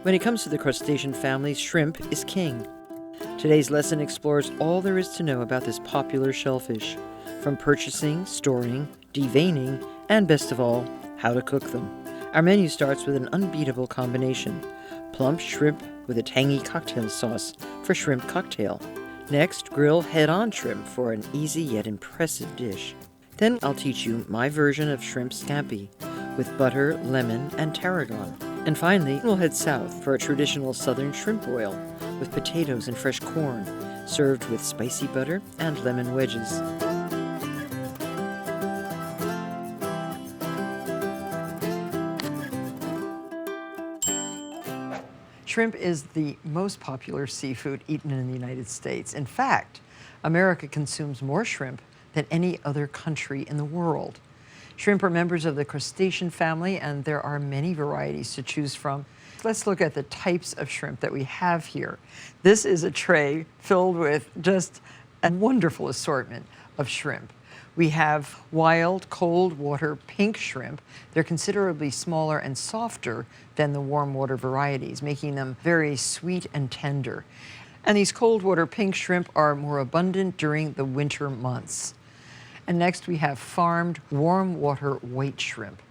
When it comes to the crustacean family, shrimp is king. Today's lesson explores all there is to know about this popular shellfish, from purchasing, storing, deveining, and best of all, how to cook them. Our menu starts with an unbeatable combination: plump shrimp with a tangy cocktail sauce for shrimp cocktail. Next, grill head-on shrimp for an easy yet impressive dish. Then I'll teach you my version of shrimp scampi with butter, lemon, and tarragon. And finally, we'll head south for a traditional southern shrimp boil with potatoes and fresh corn, served with spicy butter and lemon wedges. Shrimp is the most popular seafood eaten in the United States. In fact, America consumes more shrimp than any other country in the world. Shrimp are members of the crustacean family, and there are many varieties to choose from. Let's look at the types of shrimp that we have here. This is a tray filled with just a wonderful assortment of shrimp. We have wild, cold water pink shrimp. They're considerably smaller and softer than the warm water varieties, making them very sweet and tender. And these cold water pink shrimp are more abundant during the winter months. And next we have farmed warm water white shrimp.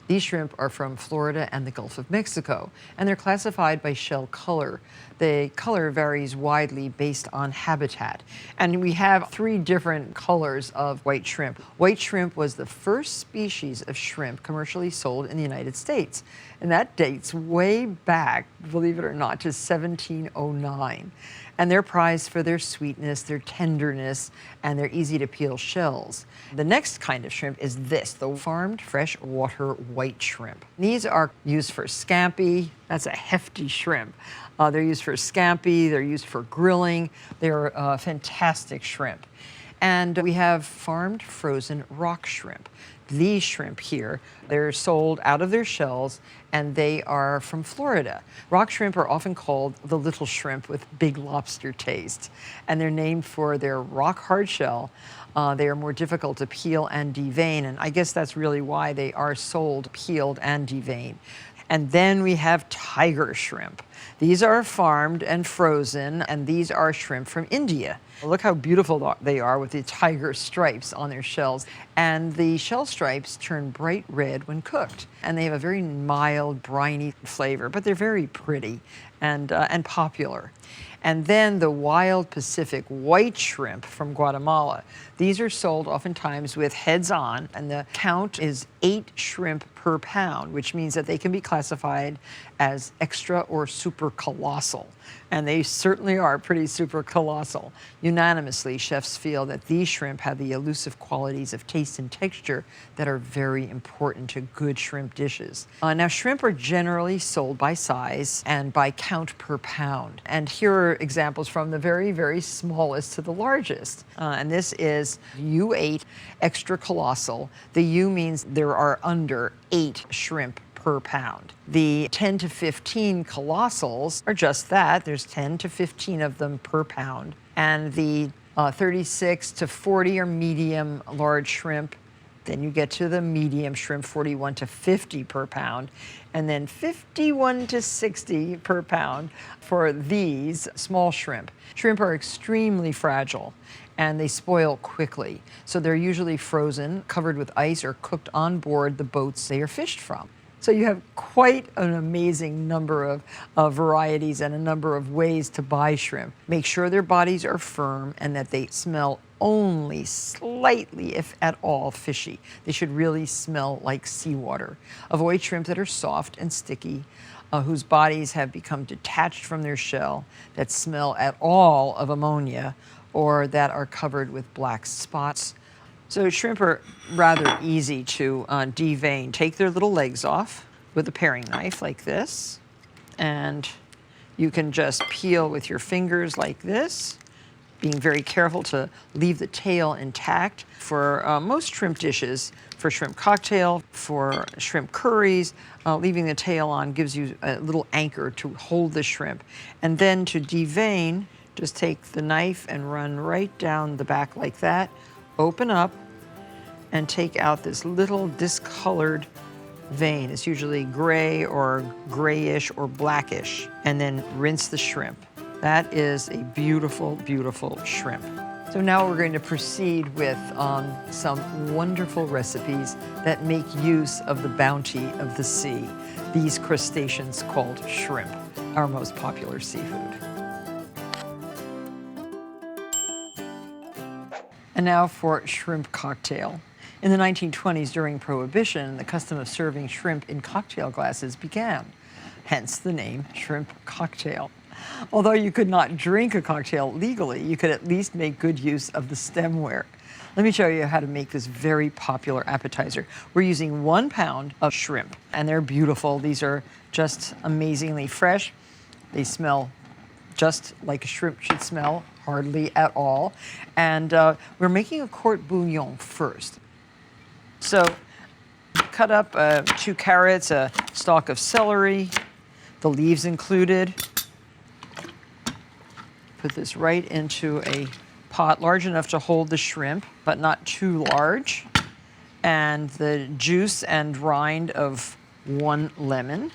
These shrimp are from Florida and the Gulf of Mexico, and they're classified by shell color. The color varies widely based on habitat. And we have 3 different colors of white shrimp. White shrimp was the first species of shrimp commercially sold in the United States. And that dates way back, believe it or not, to 1709. And they're prized for their sweetness, their tenderness, and their easy-to-peel shells. The next kind of shrimp is this, the farmed freshwater white shrimp. These are used for scampi. That's a hefty shrimp. They're used for scampi. They're used for grilling. They're fantastic shrimp. And we have farmed frozen rock shrimp. These shrimp here, they're sold out of their shells, and they are from Florida. Rock shrimp are often called the little shrimp with big lobster taste, and they're named for their rock hard shell. They are more difficult to peel and devein, and I guess that's really why they are sold peeled and deveined. And then we have tiger shrimp. These are farmed and frozen, and these are shrimp from India. Look how beautiful they are with the tiger stripes on their shells. And the shell stripes turn bright red when cooked. And they have a very mild, briny flavor, but they're very pretty and popular. And then the wild Pacific white shrimp from Guatemala. These are sold oftentimes with heads on, and the count is 8 shrimp per pound, which means that they can be classified as extra or super colossal. And they certainly are pretty super colossal. Unanimously, chefs feel that these shrimp have the elusive qualities of taste and texture that are very important to good shrimp dishes. Now, shrimp are generally sold by size and by count per pound. And here are examples from the very, very smallest to the largest. And this is U8 extra colossal. The U means there are under 8 shrimp per pound. The 10 to 15 colossals are just that. There's 10 to 15 of them per pound. And the 36 to 40 are medium large shrimp. Then you get to the medium shrimp, 41 to 50 per pound, and then 51 to 60 per pound for these small shrimp. Shrimp are extremely fragile, and they spoil quickly. So they're usually frozen, covered with ice, or cooked on board the boats they are fished from. So you have quite an amazing number of varieties and a number of ways to buy shrimp. Make sure their bodies are firm and that they smell only slightly, if at all, fishy. They should really smell like seawater. Avoid shrimp that are soft and sticky, whose bodies have become detached from their shell, that smell at all of ammonia, or that are covered with black spots. So shrimp are rather easy to devein. Take their little legs off with a paring knife like this, and you can just peel with your fingers like this, being very careful to leave the tail intact. For most shrimp dishes, for shrimp cocktail, for shrimp curries, leaving the tail on gives you a little anchor to hold the shrimp. And then to devein, just take the knife and run right down the back like that. Open up and take out this little discolored vein. It's usually gray or grayish or blackish. And then rinse the shrimp. That is a beautiful, beautiful shrimp. So now we're going to proceed with some wonderful recipes that make use of the bounty of the sea. These crustaceans called shrimp, our most popular seafood. And now for shrimp cocktail. In the 1920s, during Prohibition, the custom of serving shrimp in cocktail glasses began, hence the name shrimp cocktail. Although you could not drink a cocktail legally, you could at least make good use of the stemware. Let me show you how to make this very popular appetizer. We're using 1 pound of shrimp, and they're beautiful. These are just amazingly fresh. They smell just like a shrimp should smell, hardly at all. And we're making a court bouillon first. So cut up 2 carrots, a stalk of celery, the leaves included. Put this right into a pot large enough to hold the shrimp, but not too large. And the juice and rind of 1 lemon.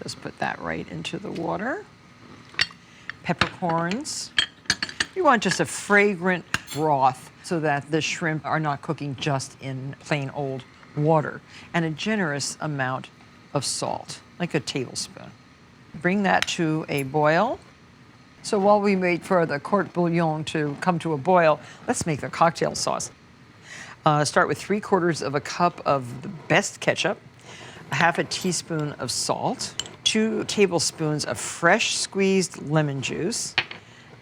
Just put that right into the water. Peppercorns. You want just a fragrant broth so that the shrimp are not cooking just in plain old water. And a generous amount of salt, like a tablespoon. Bring that to a boil. So while we wait for the court bouillon to come to a boil, let's make the cocktail sauce. Start with 3/4 of a cup of the best ketchup, 1/2 teaspoon of salt, 2 tablespoons of fresh squeezed lemon juice,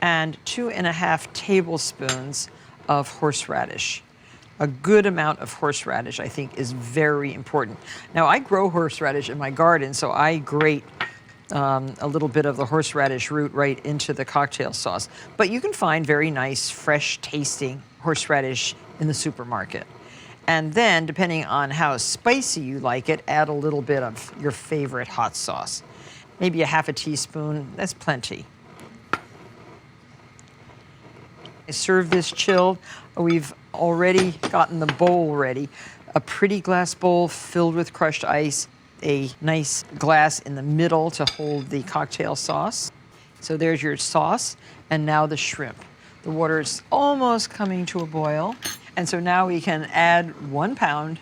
and 2.5 tablespoons of horseradish. A good amount of horseradish, I think, is very important. Now, I grow horseradish in my garden, so I grate a little bit of the horseradish root right into the cocktail sauce. But you can find very nice, fresh tasting horseradish in the supermarket. And then, depending on how spicy you like it, add a little bit of your favorite hot sauce. Maybe 1/2 teaspoon, that's plenty. I serve this chilled. We've already gotten the bowl ready. A pretty glass bowl filled with crushed ice. A nice glass in the middle to hold the cocktail sauce. So there's your sauce, and now the shrimp. The water is almost coming to a boil, and so now we can add 1 pound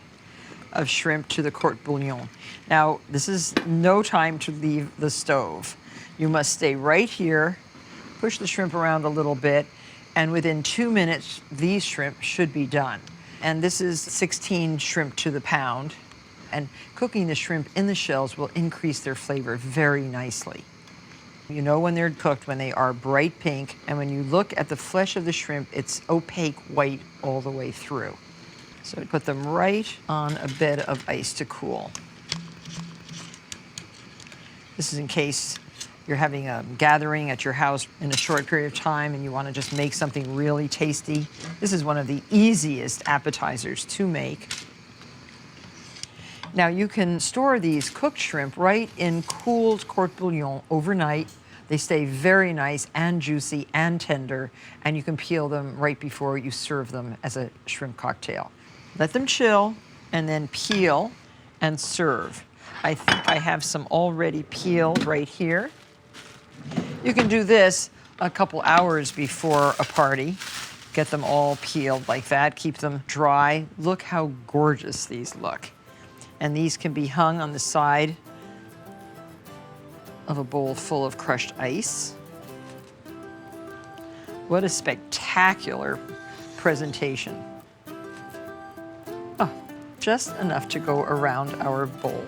of shrimp to the court bouillon. Now, this is no time to leave the stove. You must stay right here, push the shrimp around a little bit, and within 2 minutes, these shrimp should be done. And this is 16 shrimp to the pound. And cooking the shrimp in the shells will increase their flavor very nicely. You know when they're cooked, when they are bright pink, and when you look at the flesh of the shrimp, it's opaque white all the way through. So put them right on a bed of ice to cool. This is in case you're having a gathering at your house in a short period of time and you want to just make something really tasty. This is one of the easiest appetizers to make. Now you can store these cooked shrimp right in cooled court bouillon overnight. They stay very nice and juicy and tender, and you can peel them right before you serve them as a shrimp cocktail. Let them chill and then peel and serve. I think I have some already peeled right here. You can do this a couple hours before a party. Get them all peeled like that, keep them dry. Look how gorgeous these look. And these can be hung on the side of a bowl full of crushed ice. What a spectacular presentation. Oh, just enough to go around our bowl.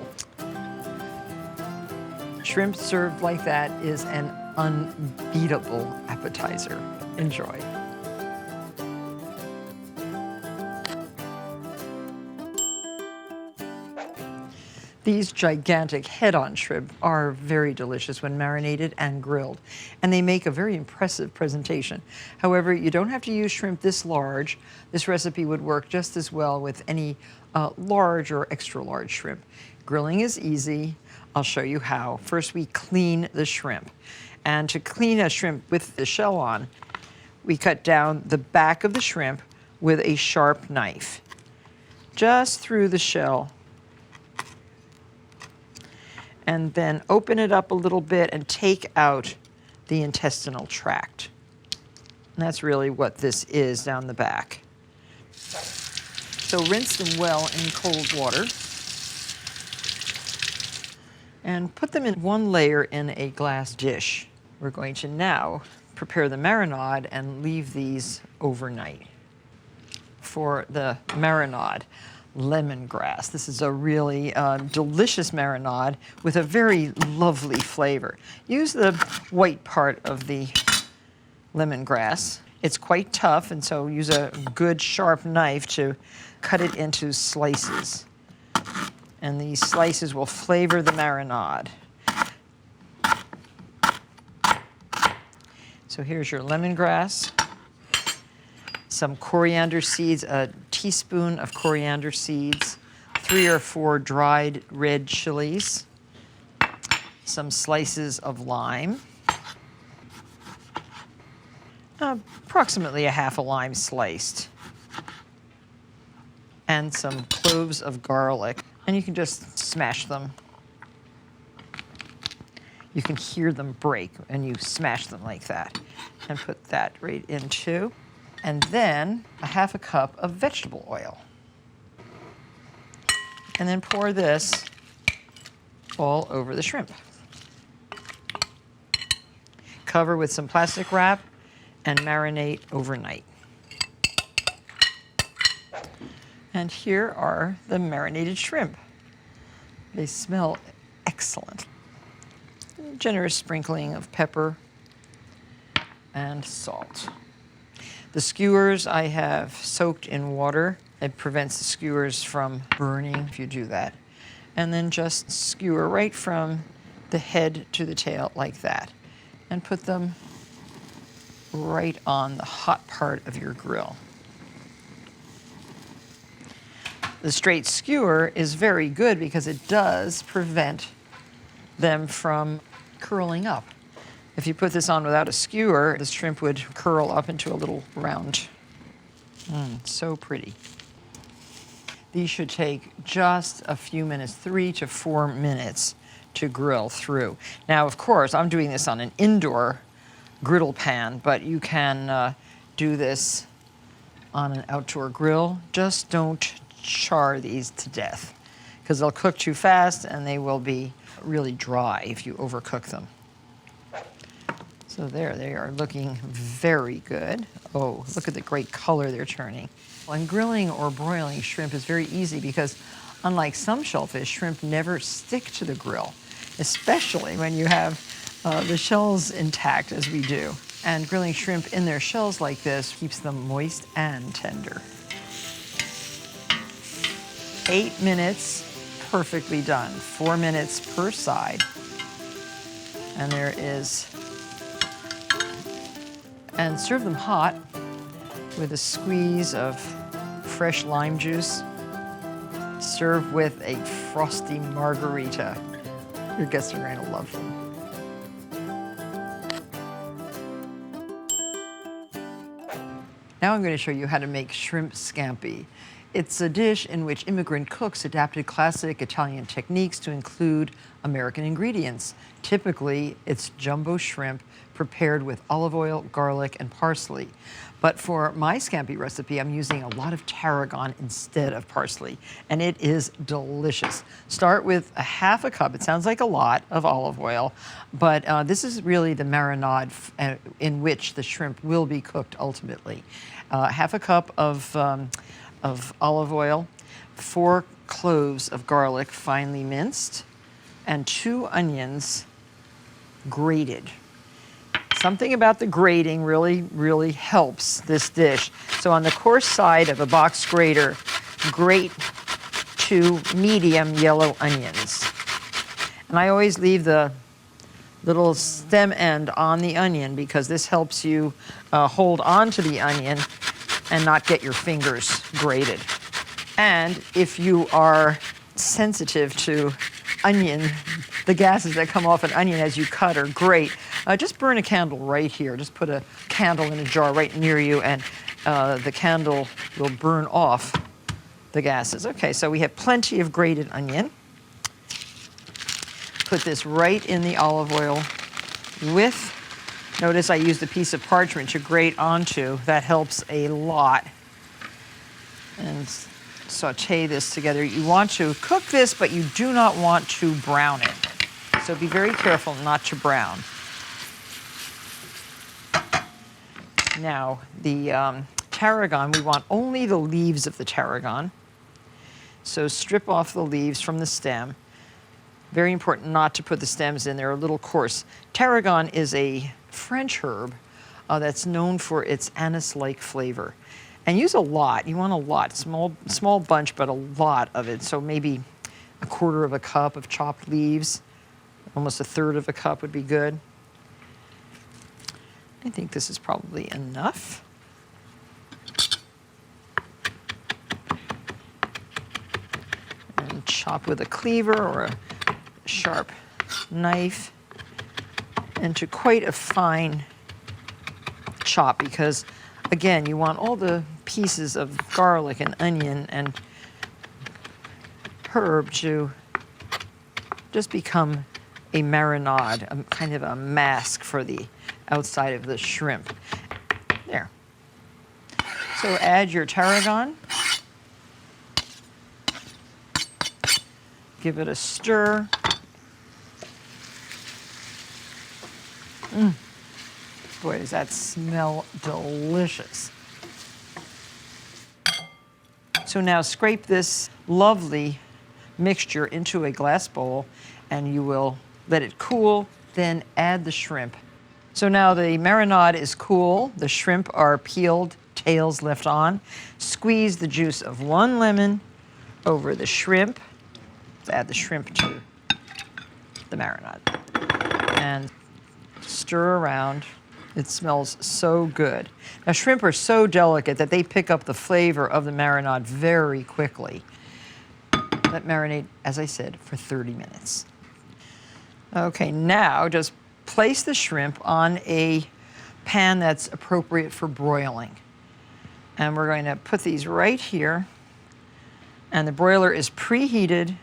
Shrimp served like that is an unbeatable appetizer. Enjoy. These gigantic head-on shrimp are very delicious when marinated and grilled, and they make a very impressive presentation. However, you don't have to use shrimp this large. This recipe would work just as well with any large or extra large shrimp. Grilling is easy. I'll show you how. First, we clean the shrimp. And to clean a shrimp with the shell on, we cut down the back of the shrimp with a sharp knife. just through the shell. And then open it up a little bit and take out the intestinal tract. And that's really what this is down the back. So rinse them well in cold water. And put them in one layer in a glass dish. We're going to now prepare the marinade and leave these overnight. For the marinade, lemongrass. This is a really delicious marinade with a very lovely flavor. Use the white part of the lemongrass. It's quite tough, and so use a good sharp knife to cut it into slices. And these slices will flavor the marinade. So here's your lemongrass, some coriander seeds, a teaspoon of coriander seeds, 3 or 4 dried red chilies, some slices of lime, approximately a half a lime sliced, and some cloves of garlic. And you can just smash them. You can hear them break and you smash them like that. And put that right into. And then a half a cup of vegetable oil. And then pour this all over the shrimp. Cover with some plastic wrap and marinate overnight. And here are the marinated shrimp. They smell excellent. Generous sprinkling of pepper and salt. The skewers I have soaked in water. It prevents the skewers from burning if you do that. And then just skewer right from the head to the tail like that. And put them right on the hot part of your grill. The straight skewer is very good because it does prevent them from curling up. If you put this on without a skewer, the shrimp would curl up into a little round. So pretty. These should take just a few minutes, 3 to 4 minutes to grill through. Now, of course, I'm doing this on an indoor griddle pan, but you can do this on an outdoor grill. Just don't char these to death because they'll cook too fast and they will be really dry if you overcook them. So there, they are looking very good. Oh, look at the great color they're turning. And grilling or broiling shrimp is very easy because unlike some shellfish, shrimp never stick to the grill, especially when you have the shells intact as we do. And grilling shrimp in their shells like this keeps them moist and tender. 8 minutes, perfectly done. 4 minutes per side. And there is, and serve them hot with a squeeze of fresh lime juice. Serve with a frosty margarita. Your guests are going to love them. Now I'm going to show you how to make shrimp scampi. It's a dish in which immigrant cooks adapted classic Italian techniques to include American ingredients. Typically, it's jumbo shrimp prepared with olive oil, garlic, and parsley. But for my scampi recipe, I'm using a lot of tarragon instead of parsley, and it is delicious. Start with a half a cup, it sounds like a lot, of olive oil, but this is really the marinade in which the shrimp will be cooked ultimately. Half a cup of olive oil, 4 cloves of garlic finely minced, and 2 onions grated. Something about the grating really helps this dish. So on the coarse side of a box grater, grate 2 medium yellow onions. And I always leave the little stem end on the onion because this helps you hold on to the onion and not get your fingers grated. And if you are sensitive to onion, the gases that come off an onion as you cut are great. Just burn a candle right here. Just put a candle in a jar right near you and the candle will burn off the gases. Okay, so we have plenty of grated onion. Put this right in the olive oil with, notice I used a piece of parchment to grate onto. That helps a lot. And saute this together. You want to cook this, but you do not want to brown it. So be very careful not to brown. Now, the tarragon, we want only the leaves of the tarragon. So strip off the leaves from the stem. Very important not to put the stems in. They're a little coarse. Tarragon is a French herb that's known for its anise-like flavor. And use a lot. You want a lot. Small bunch, but a lot of it. So maybe 1/4 of a cup of chopped leaves. Almost 1/3 of a cup would be good. I think this is probably enough. And chop with a cleaver or a sharp knife into quite a fine chop, because again, you want all the pieces of garlic and onion and herb to just become a marinade, a kind of a mask for the outside of the shrimp. There. So add your tarragon. Give it a stir. Boy, does that smell delicious. So now scrape this lovely mixture into a glass bowl, and you will let it cool, then add the shrimp. So now the marinade is cool, the shrimp are peeled, tails left on. Squeeze the juice of 1 lemon over the shrimp. Add the shrimp to the marinade. And stir around. It smells so good. Now, shrimp are so delicate that they pick up the flavor of the marinade very quickly. Let marinate, as I said, for 30 minutes. Okay, now just place the shrimp on a pan that's appropriate for broiling. And we're going to put these right here. And the broiler is preheated.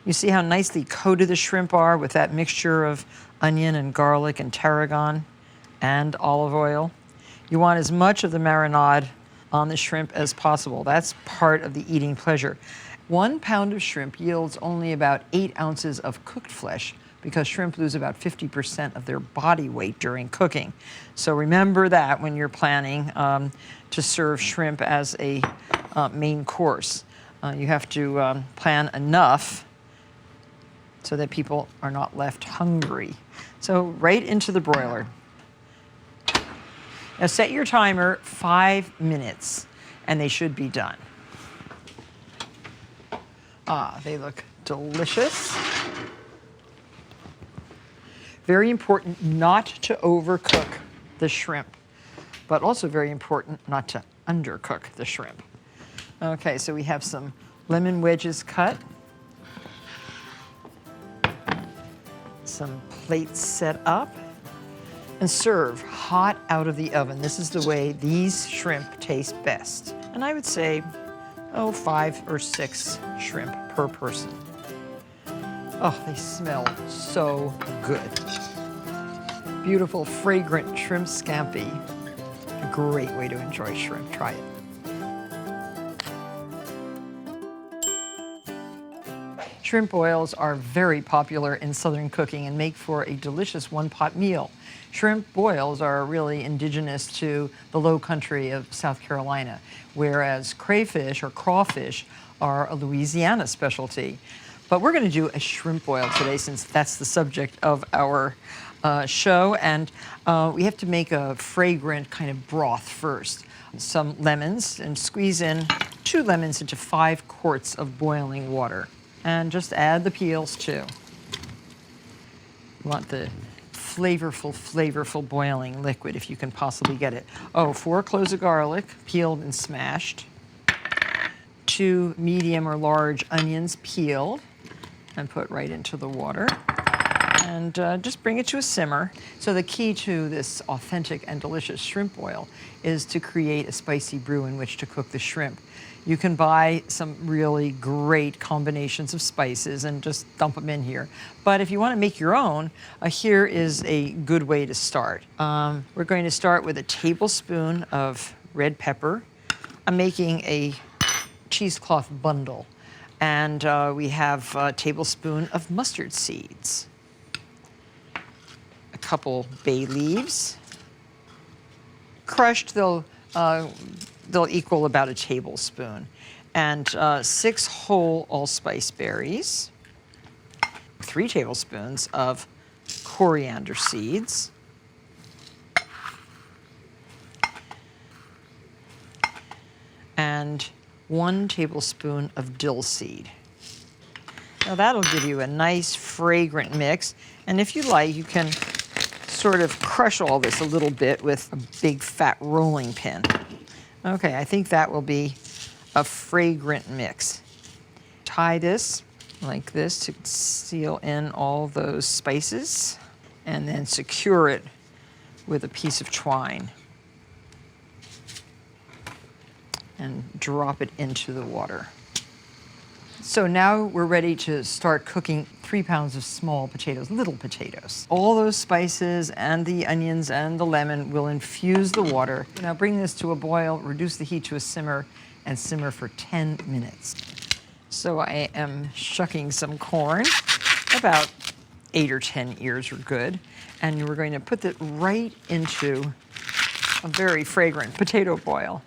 You see how nicely coated the shrimp are with that mixture of onion and garlic and tarragon and olive oil. You want as much of the marinade on the shrimp as possible. That's part of the eating pleasure. 1 pound of shrimp yields only about 8 ounces of cooked flesh, because shrimp lose about 50% of their body weight during cooking. So remember that when you're planning to serve shrimp as a main course. You have to plan enough so that people are not left hungry. So right into the broiler. Now set your timer 5 minutes, and they should be done. Ah, they look delicious. Very important not to overcook the shrimp, but also very important not to undercook the shrimp. Okay, so we have some lemon wedges cut. Some plates set up, and serve hot out of the oven. This is the way these shrimp taste best. And I would say, 5 or 6 shrimp per person. Oh, they smell so good. Beautiful, fragrant shrimp scampi. A great way to enjoy shrimp. Try it. Shrimp boils are very popular in Southern cooking and make for a delicious one-pot meal. Shrimp boils are really indigenous to the low country of South Carolina, whereas crayfish or crawfish are a Louisiana specialty. But we're going to do a shrimp boil today, since that's the subject of our show, and we have to make a fragrant kind of broth first. Some lemons, and squeeze in 2 lemons into 5 quarts of boiling water. And just add the peels too. You want the flavorful boiling liquid if you can possibly get it. 4 cloves of garlic, peeled and smashed. 2 medium or large onions peeled and put right into the water. and just bring it to a simmer. So the key to this authentic and delicious shrimp boil is to create a spicy brew in which to cook the shrimp. You can buy some really great combinations of spices and just dump them in here. But if you want to make your own, here is a good way to start. We're going to start with a tablespoon of red pepper. I'm making a cheesecloth bundle. And we have a tablespoon of mustard seeds, a couple bay leaves. Crushed, they'll equal about a tablespoon. And 6 whole allspice berries, 3 tablespoons of coriander seeds, and 1 tablespoon of dill seed. Now that'll give you a nice fragrant mix. And if you like, you can sort of crush all this a little bit with a big fat rolling pin. Okay, I think that will be a fragrant mix. Tie this like this to seal in all those spices and then secure it with a piece of twine. And drop it into the water. So now we're ready to start cooking 3 pounds of small potatoes, little potatoes. All those spices and the onions and the lemon will infuse the water. Now bring this to a boil, reduce the heat to a simmer, and simmer for 10 minutes. So I am shucking some corn, about 8 or 10 ears are good, and we're going to put it right into a very fragrant potato boil.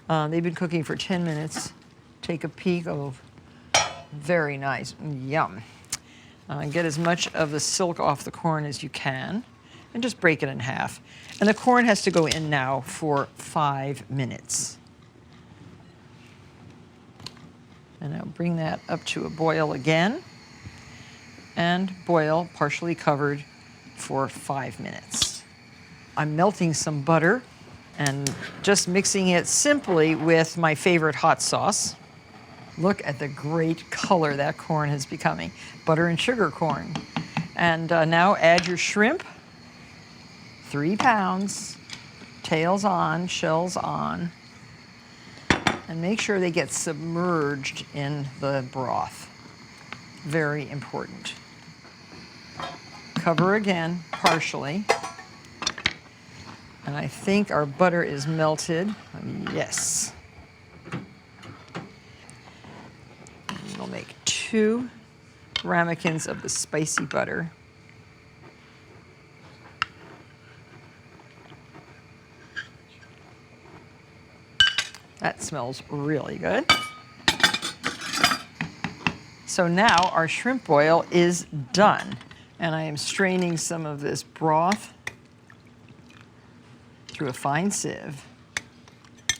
They've been cooking for 10 minutes. Take a peek. Oh, very nice. Yum. Get as much of the silk off the corn as you can and just break it in half. And the corn has to go in now for 5 minutes. And I'll bring that up to a boil again and boil partially covered for 5 minutes. I'm melting some butter and just mixing it simply with my favorite hot sauce. Look at the great color that corn is becoming. Butter and sugar corn. And now add your shrimp. 3 pounds, tails on, shells on. And make sure they get submerged in the broth. Very important. Cover again, partially. And I think our butter is melted. Yes. And we'll make 2 ramekins of the spicy butter. That smells really good. So now our shrimp boil is done. And I am straining some of this broth through a fine sieve.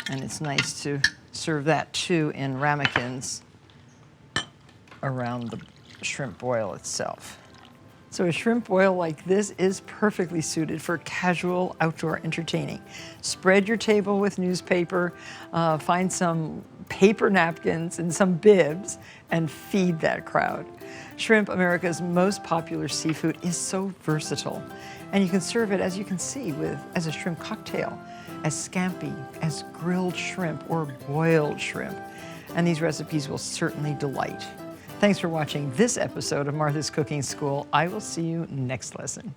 And it's nice to serve that too in ramekins around the shrimp boil itself. So a shrimp boil like this is perfectly suited for casual outdoor entertaining. Spread your table with newspaper, find some paper napkins and some bibs, and feed that crowd. Shrimp, America's most popular seafood, is so versatile. And you can serve it, as you can see, as a shrimp cocktail, as scampi, as grilled shrimp, or boiled shrimp. And these recipes will certainly delight. Thanks for watching this episode of Martha's Cooking School. I will see you next lesson.